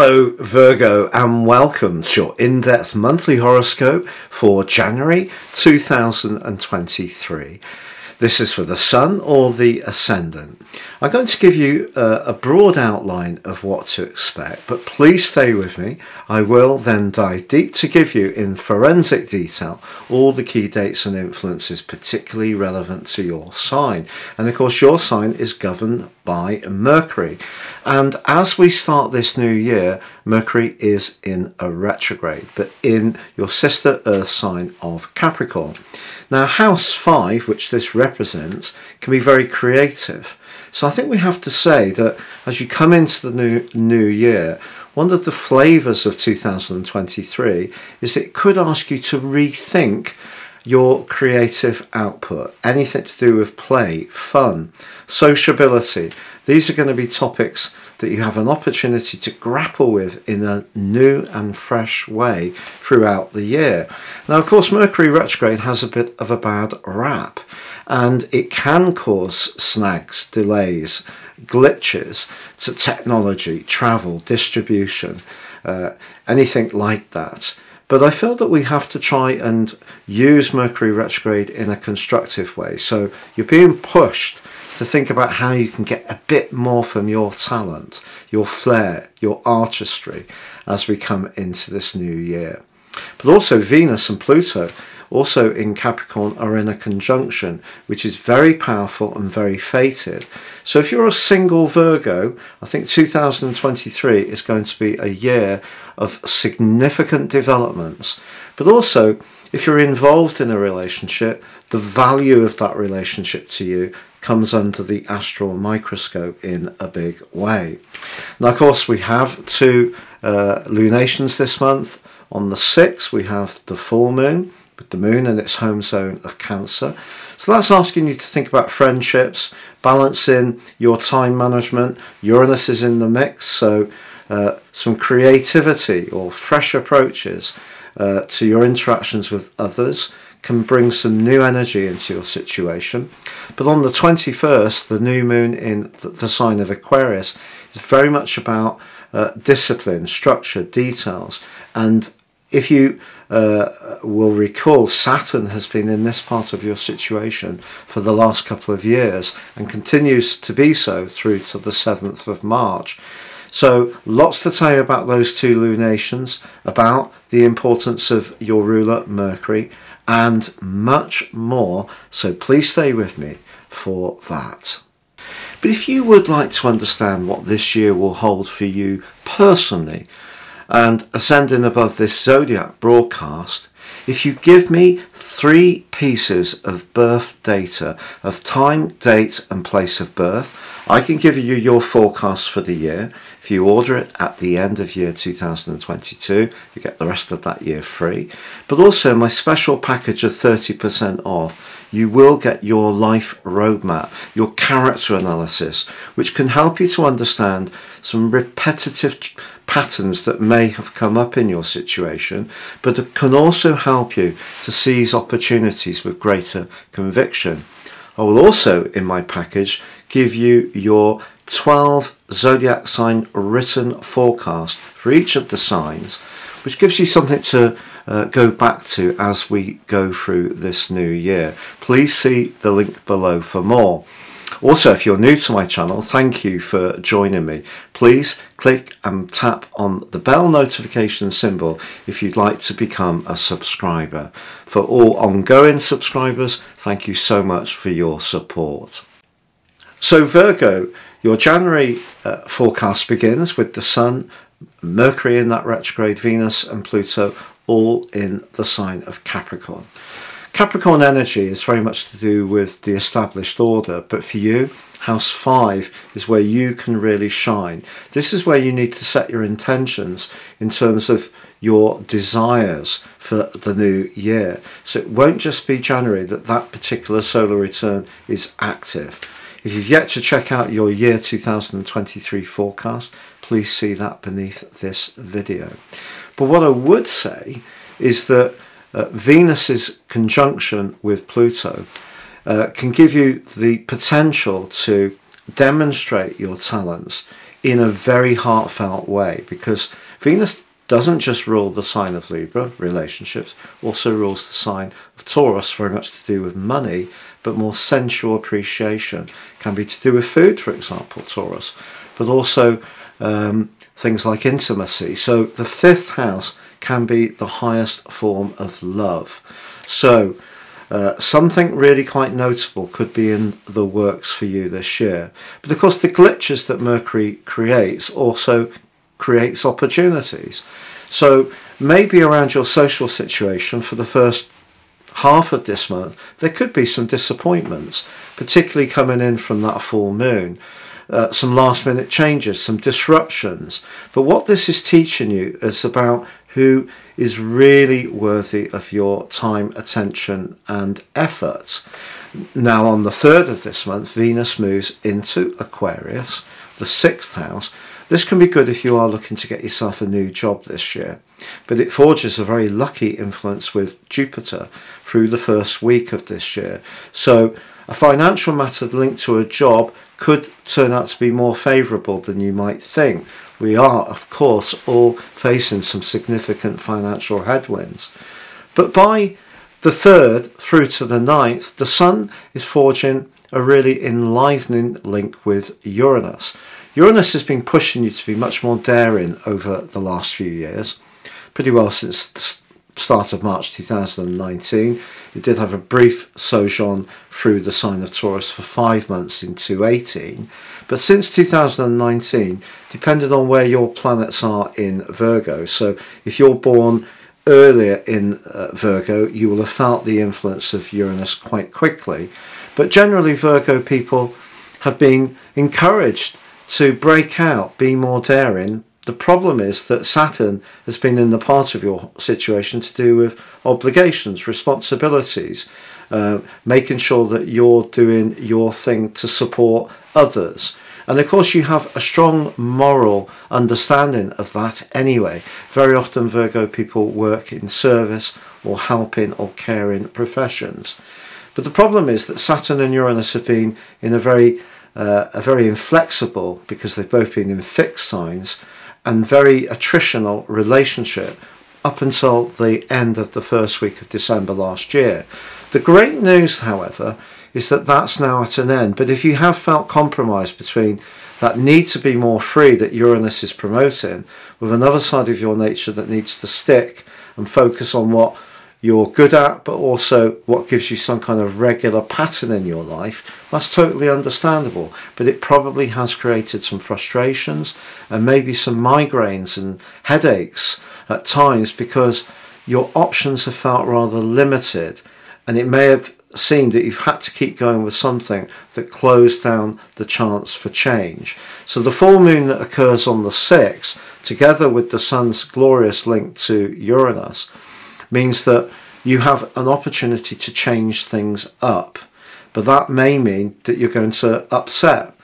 Hello Virgo, and welcome to your in-depth monthly horoscope for January 2023. This is for the Sun or the Ascendant. I'm going to give you a broad outline of what to expect, but please stay with me. I will then dive deep to give you in forensic detail all the key dates and influences particularly relevant to your sign. And of course your sign is governed by Mercury. And as we start this new year, Mercury is in a retrograde, but in your sister Earth sign of Capricorn. Now, House 5, which this represents, can be very creative. So I think we have to say that as you come into the new year, one of the flavours of 2023 is it could ask you to rethink your creative output, anything to do with play, fun, sociability. These are going to be topics that you have an opportunity to grapple with in a new and fresh way throughout the year. Now, of course, Mercury retrograde has a bit of a bad rap, and it can cause snags, delays, glitches to technology, travel, distribution, anything like that. But I feel that we have to try and use Mercury retrograde in a constructive way. So you're being pushed to think about how you can get a bit more from your talent, your flair, your artistry as we come into this new year. But also Venus and Pluto, also in Capricorn, are in a conjunction, which is very powerful and very fated. So if you're a single Virgo, I think 2023 is going to be a year of significant developments. But also, if you're involved in a relationship, the value of that relationship to you comes under the astral microscope in a big way. Now, of course, we have two lunations this month. On the 6th, we have the full moon, with the moon in its home zone of Cancer. So that's asking you to think about friendships, balancing your time management. Uranus is in the mix, so some creativity or fresh approaches to your interactions with others can bring some new energy into your situation. But on the 21st, the new moon in the sign of Aquarius is very much about discipline, structure, details. And if you will recall, Saturn has been in this part of your situation for the last couple of years and continues to be so through to the 7th of March. So lots to tell you about those two lunations, about the importance of your ruler Mercury, and much more. So please stay with me for that. But if you would like to understand what this year will hold for you personally, and ascending above this zodiac broadcast, if you give me 3 pieces of birth data of time, date and place of birth, I can give you your forecast for the year. If you order it at the end of year 2022, you get the rest of that year free. But also my special package of 30% off, you will get your life roadmap, your character analysis, which can help you to understand some repetitive patterns that may have come up in your situation, but it can also help you to seize opportunities with greater conviction. I will also, in my package, give you your 12 zodiac sign written forecast for each of the signs, which gives you something to go back to as we go through this new year. Please see the link below for more. Also, if you're new to my channel, thank you for joining me. Please click and tap on the bell notification symbol if you'd like to become a subscriber. For all ongoing subscribers, thank you so much for your support. So Virgo, your January forecast begins with the Sun, Mercury in that retrograde, Venus and Pluto all in the sign of Capricorn. Capricorn energy is very much to do with the established order, but for you, House 5 is where you can really shine. This is where you need to set your intentions in terms of your desires for the new year. So it won't just be January that particular solar return is active. If you've yet to check out your year 2023 forecast, please see that beneath this video. But what I would say is that Venus's conjunction with Pluto can give you the potential to demonstrate your talents in a very heartfelt way, because Venus doesn't just rule the sign of Libra, relationships, also rules the sign of Taurus, very much to do with money, but more sensual appreciation. Can be to do with food, for example, Taurus, but also things like intimacy. So the fifth house can be the highest form of love. So something really quite notable could be in the works for you this year. But of course, the glitches that Mercury creates also creates opportunities. So maybe around your social situation for the first half of this month, there could be some disappointments, particularly coming in from that full moon. Some last minute changes, some disruptions. But what this is teaching you is about who is really worthy of your time, attention and effort. Now on the 3rd of this month, Venus moves into Aquarius, the 6th house. This can be good if you are looking to get yourself a new job this year, but it forges a very lucky influence with Jupiter through the first week of this year. So a financial matter linked to a job could turn out to be more favourable than you might think. We are, of course, all facing some significant financial headwinds. But by the 3rd through to the 9th, the Sun is forging a really enlivening link with Uranus. Uranus has been pushing you to be much more daring over the last few years, pretty well since the start of March 2019. It did have a brief sojourn through the sign of Taurus for 5 months in 2018, but since 2019, depending on where your planets are in Virgo, so if you're born earlier in Virgo, you will have felt the influence of Uranus quite quickly. But generally, Virgo people have been encouraged to break out, be more daring. The problem is that Saturn has been in the part of your situation to do with obligations, responsibilities, making sure that you're doing your thing to support others. And of course you have a strong moral understanding of that anyway. Very often Virgo people work in service or helping or caring professions. But the problem is that Saturn and Uranus have been in a very inflexible, because they've both been in fixed signs, and very attritional relationship up until the end of the first week of December last year. The great news, however, is that that's now at an end. But if you have felt compromised between that need to be more free that Uranus is promoting with another side of your nature that needs to stick and focus on what you're good at, but also what gives you some kind of regular pattern in your life, that's totally understandable. But it probably has created some frustrations and maybe some migraines and headaches at times, because your options have felt rather limited, and it may have seemed that you've had to keep going with something that closed down the chance for change. So the full moon that occurs on the 6th, together with the Sun's glorious link to Uranus, means that you have an opportunity to change things up. But that may mean that you're going to upset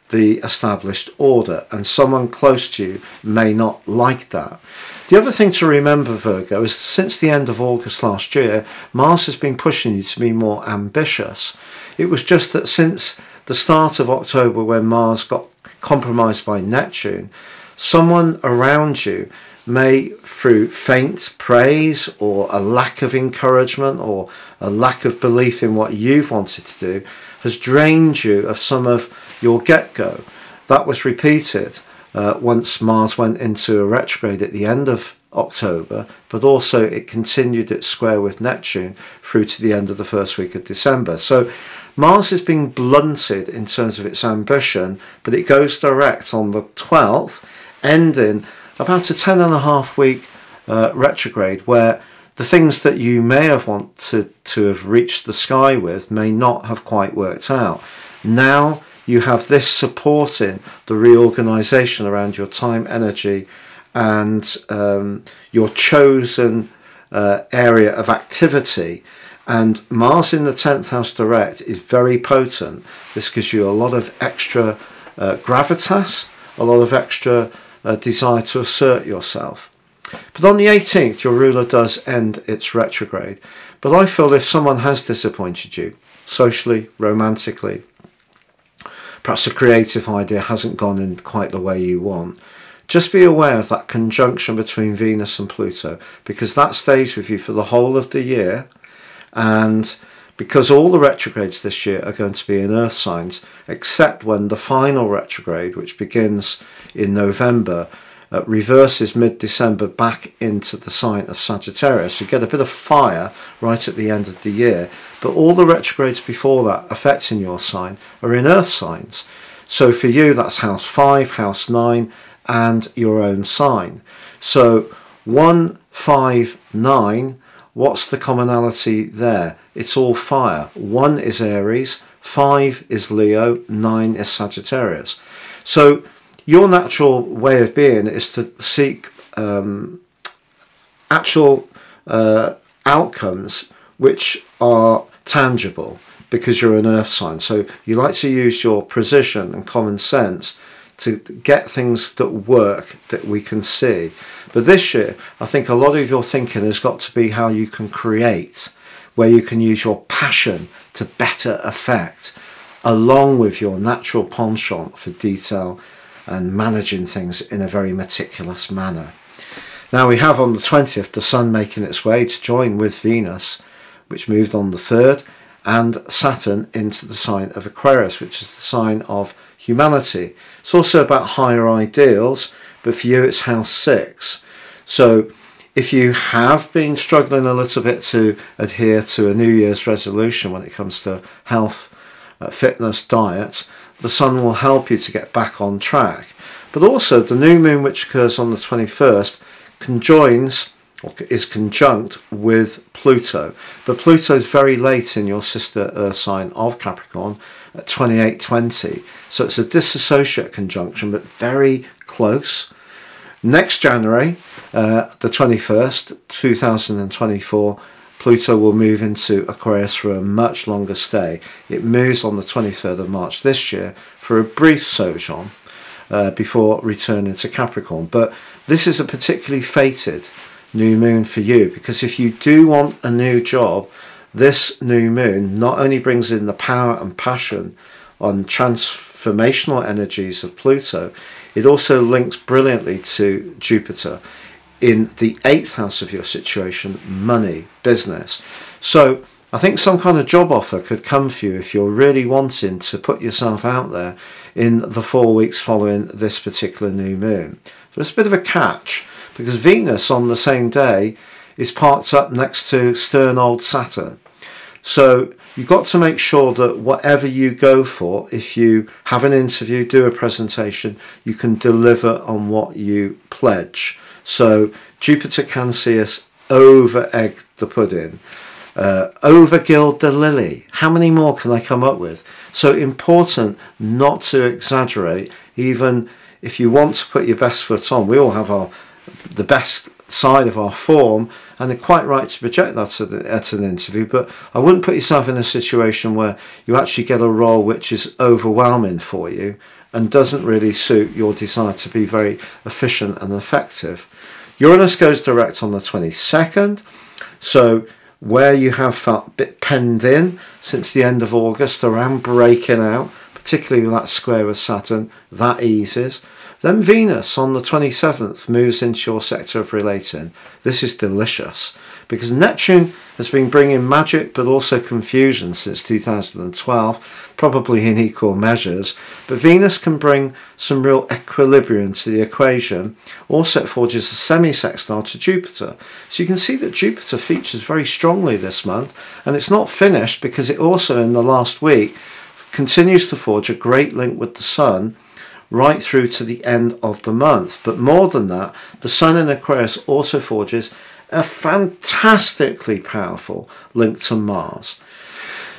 the established order, and someone close to you may not like that. The other thing to remember, Virgo, is since the end of August last year, Mars has been pushing you to be more ambitious. It was just that since the start of October, when Mars got compromised by Neptune, someone around you may, through faint praise or a lack of encouragement or a lack of belief in what you've wanted to do, has drained you of some of your get-go. That was repeated once Mars went into a retrograde at the end of October, but also it continued its square with Neptune through to the end of the first week of December. So Mars is being blunted in terms of its ambition, but it goes direct on the 12th, ending about a 10.5-week retrograde, where the things that you may have wanted to have reached the sky with may not have quite worked out. Now you have this supporting the reorganisation around your time, energy and your chosen area of activity. And Mars in the 10th house direct is very potent. This gives you a lot of extra gravitas, a lot of extra desire to assert yourself. But on the 18th, your ruler does end its retrograde. But I feel if someone has disappointed you, socially, romantically, perhaps a creative idea hasn't gone in quite the way you want, just be aware of that conjunction between Venus and Pluto, because that stays with you for the whole of the year. And because all the retrogrades this year are going to be in earth signs, except when the final retrograde, which begins in November, reverses mid-December back into the sign of Sagittarius. You get a bit of fire right at the end of the year, but all the retrogrades before that affecting your sign are in earth signs. So for you, that's house 5, house 9, and your own sign. So 1, 5, 9, what's the commonality there? It's all fire. 1 is Aries, 5 is Leo, 9 is Sagittarius. So your natural way of being is to seek actual outcomes which are tangible, because you're an earth sign. So you like to use your precision and common sense to get things that work, that we can see. But this year, I think a lot of your thinking has got to be how you can create, where you can use your passion to better effect, along with your natural penchant for detail and managing things in a very meticulous manner. Now we have on the 20th the Sun making its way to join with Venus, which moved on the 3rd, and Saturn into the sign of Aquarius, which is the sign of humanity. It's also about higher ideals, but for you it's house 6. So if you have been struggling a little bit to adhere to a New Year's resolution when it comes to health, fitness, diet, the Sun will help you to get back on track. But also the new moon, which occurs on the 21st, conjoins or is conjunct with Pluto. But Pluto is very late in your sister Earth sign of Capricorn at 28:20. So it's a disassociate conjunction, but very close. Next January, the 21st, 2024, Pluto will move into Aquarius for a much longer stay. It moves on the 23rd of March this year for a brief sojourn before returning to Capricorn. But this is a particularly fated new moon for you, because if you do want a new job, this new moon not only brings in the power and passion on transformational energies of Pluto, it also links brilliantly to Jupiter in the 8th house of your situation, money, business. So I think some kind of job offer could come for you if you're really wanting to put yourself out there in the 4 weeks following this particular new moon. So it's a bit of a catch, because Venus on the same day is parked up next to stern old Saturn. So you've got to make sure that whatever you go for, if you have an interview, do a presentation, you can deliver on what you pledge. So Jupiter can see us over-egg the pudding, over-gild the lily. How many more can I come up with? So important not to exaggerate, even if you want to put your best foot on. We all have the best side of our form, and they're quite right to project that at an interview, but I wouldn't put yourself in a situation where you actually get a role which is overwhelming for you and doesn't really suit your desire to be very efficient and effective. Uranus goes direct on the 22nd, so where you have felt a bit penned in since the end of August around breaking out, particularly with that square with Saturn, that eases. Then Venus on the 27th moves into your sector of relating. This is delicious, because Neptune has been bringing magic but also confusion since 2012, probably in equal measures. But Venus can bring some real equilibrium to the equation. Also it forges a semi-sextile to Jupiter. So you can see that Jupiter features very strongly this month, and it's not finished because it also in the last week continues to forge a great link with the Sun right through to the end of the month. But more than that, the Sun in Aquarius also forges a fantastically powerful link to Mars.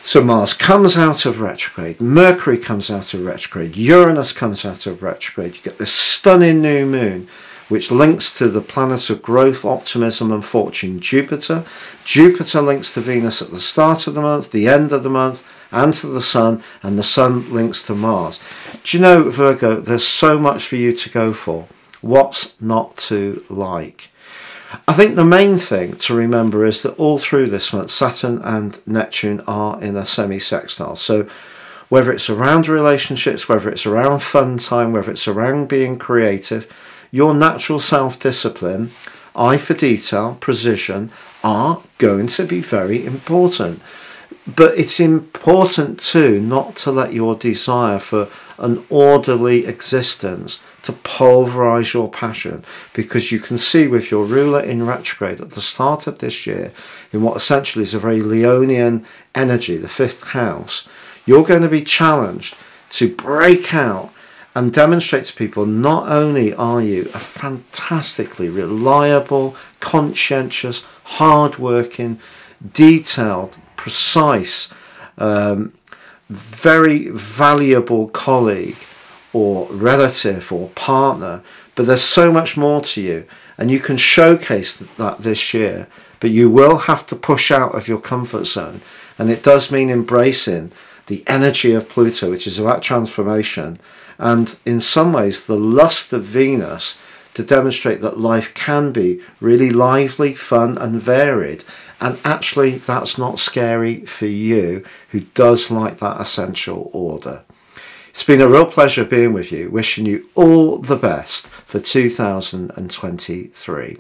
So Mars comes out of retrograde, Mercury comes out of retrograde, Uranus comes out of retrograde. You get this stunning new moon which links to the planet of growth, optimism and fortune, Jupiter. Jupiter links to Venus at the start of the month, the end of the month, and to the Sun, and the Sun links to Mars. Do you know, Virgo, there's so much for you to go for. What's not to like? I think the main thing to remember is that all through this month, Saturn and Neptune are in a semi-sextile. So whether it's around relationships, whether it's around fun time, whether it's around being creative, your natural self-discipline, eye for detail, precision are going to be very important. But it's important too not to let your desire for an orderly existence to pulverize your passion, because you can see with your ruler in retrograde at the start of this year, in what essentially is a very Leonian energy, the 5th house, you're going to be challenged to break out and demonstrate to people not only are you a fantastically reliable, conscientious, hard-working, detailed, precise, very valuable colleague or relative or partner, but there's so much more to you, and you can showcase that this year, but you will have to push out of your comfort zone, and it does mean embracing the energy of Pluto, which is about transformation, and in some ways the lust of Venus, to demonstrate that life can be really lively, fun and varied. And actually that's not scary for you, who does like that essential order. It's been a real pleasure being with you, wishing you all the best for 2023.